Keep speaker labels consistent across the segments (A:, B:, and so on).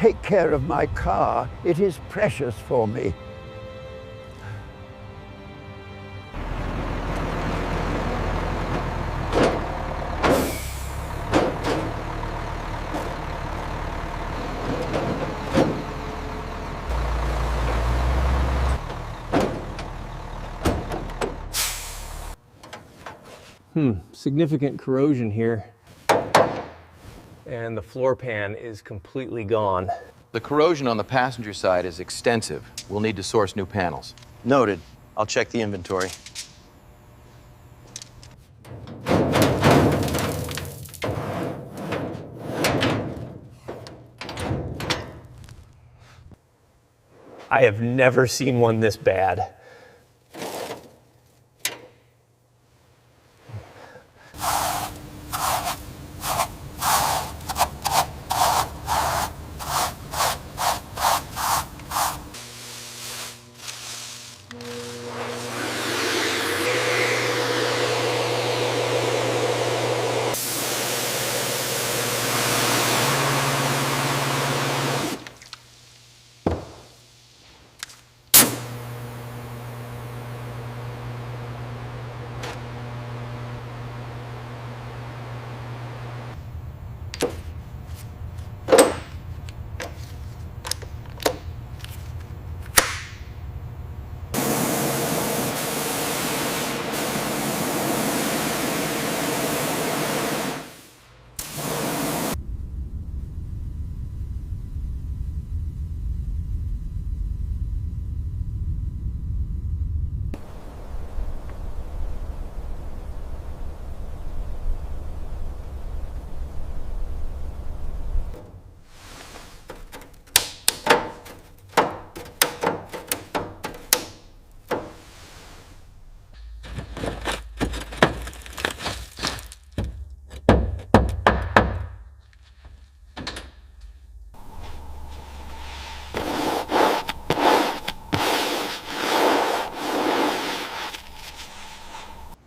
A: take care of my car. It is precious for me.
B: Significant corrosion here. And the floor pan is completely gone.
C: The corrosion on the passenger side is extensive. We'll need to source new panels.
D: Noted. I'll check the inventory.
B: I have never seen one this bad.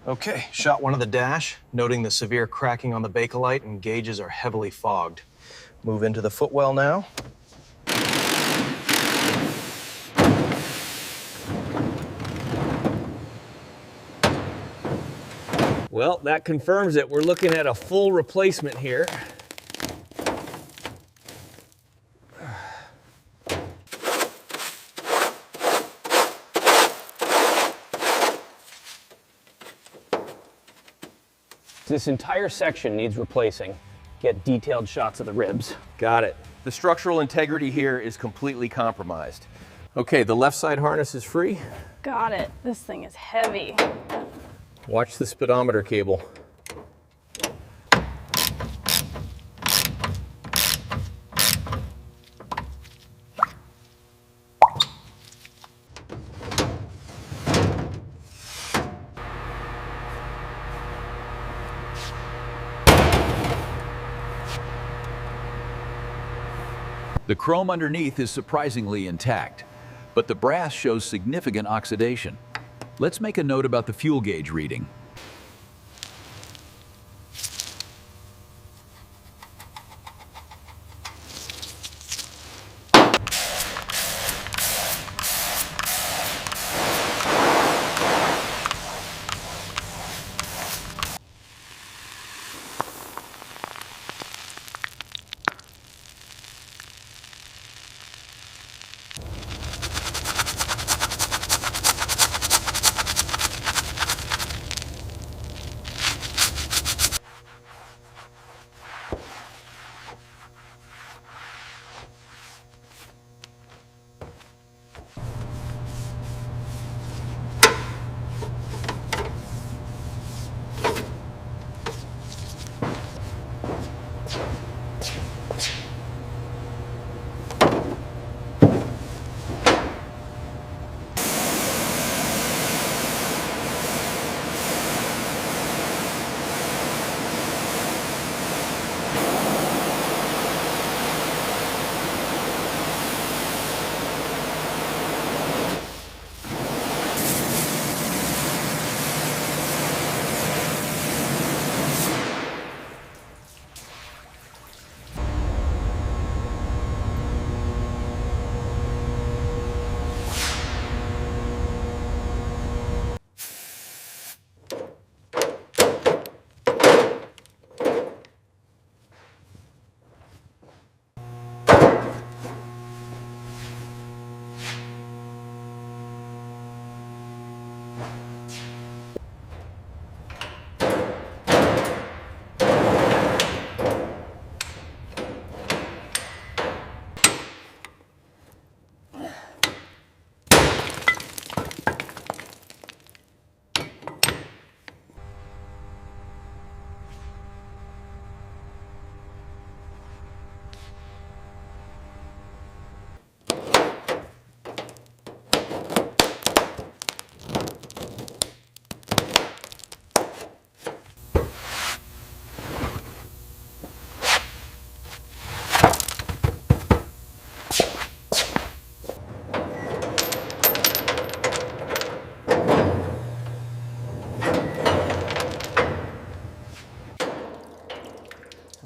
D: Okay, shot one of the dash, noting the severe cracking on the Bakelite and gauges are heavily fogged. Move into the footwell now.
B: Well, that confirms it. We're looking at a full replacement here. This entire section needs replacing. Get detailed shots of the ribs. Got it.
C: The structural integrity here is completely compromised. Okay, the left side harness is free.
E: Got it. This thing is heavy.
B: Watch the speedometer cable.
F: The chrome underneath is surprisingly intact, but the brass shows significant oxidation. Let's make a note about the fuel gauge reading.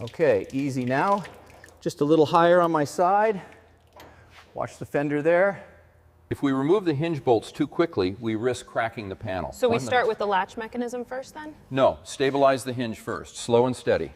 B: Okay, easy now. Just a little higher on my side. Watch the fender there.
C: If we remove the hinge bolts too quickly, we risk cracking the panel.
G: So we start with the latch mechanism first then?
C: No, stabilize the hinge first, slow and steady.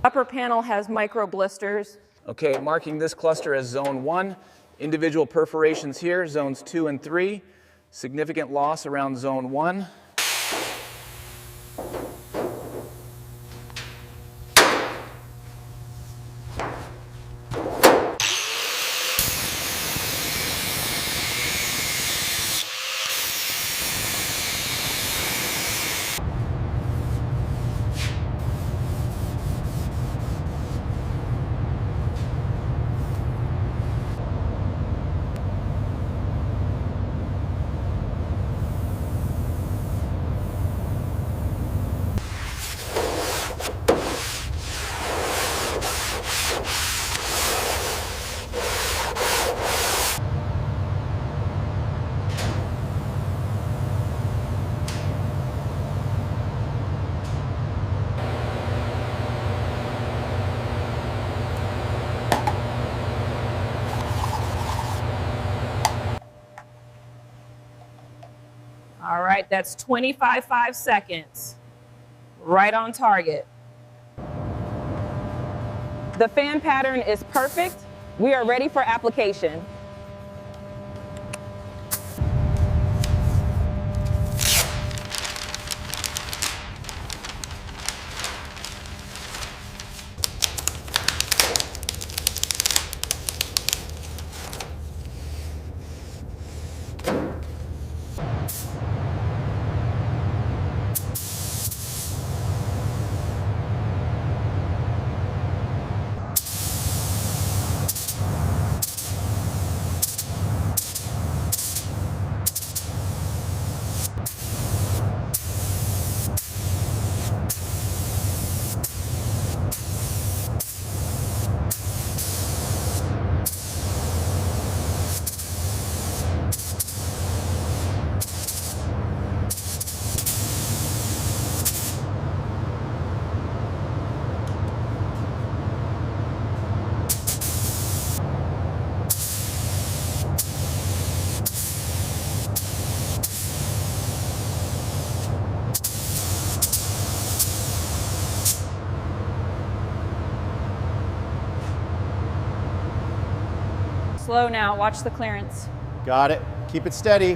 G: Upper panel has micro blisters.
B: Okay, marking this cluster as zone 1. Individual perforations here, zones 2 and 3. Significant loss around zone 1.
G: All right, that's 25 seconds. Right on target. The fan pattern is perfect. We are ready for application. Slow now, watch the clearance.
H: Got it. Keep it steady.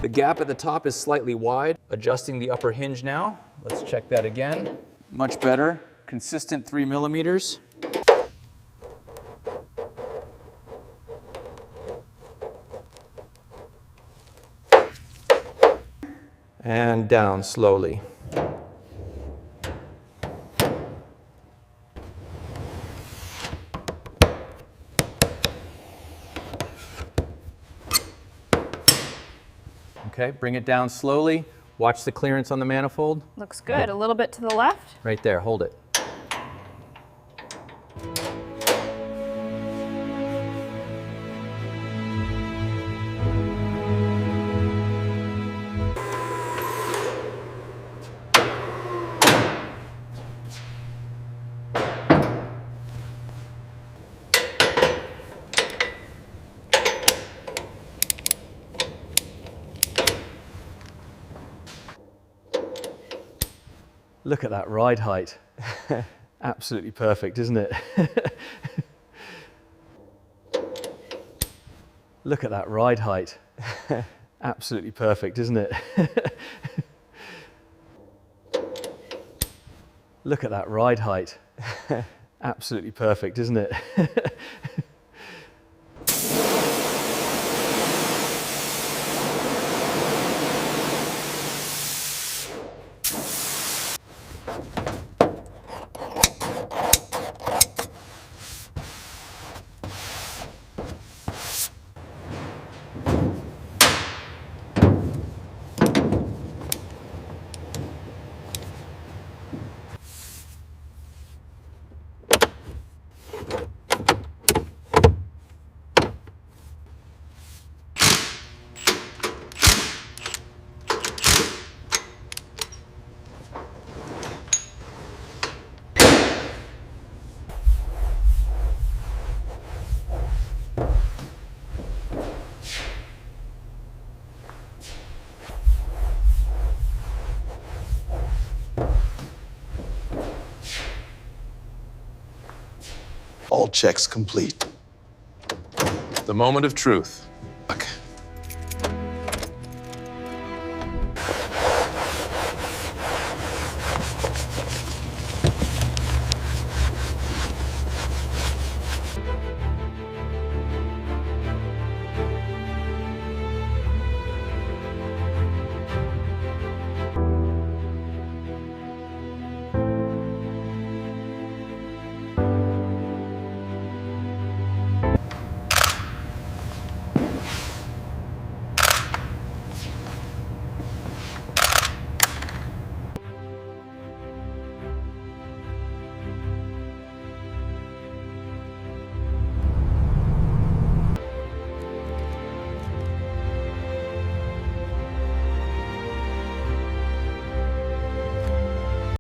B: The gap at the top is slightly wide. Adjusting the upper hinge now. Let's check that again. Much better. Consistent 3 millimeters.
C: And down slowly. Okay, bring it down slowly. Watch the clearance on the manifold.
E: Looks good. A little bit to the left.
C: Right there, hold it.
I: Look at that ride height. Absolutely perfect, isn't it? Look at that ride height. Absolutely perfect, isn't it? Look at that ride height. Absolutely perfect, isn't it?
J: All checks complete.
K: The moment of truth.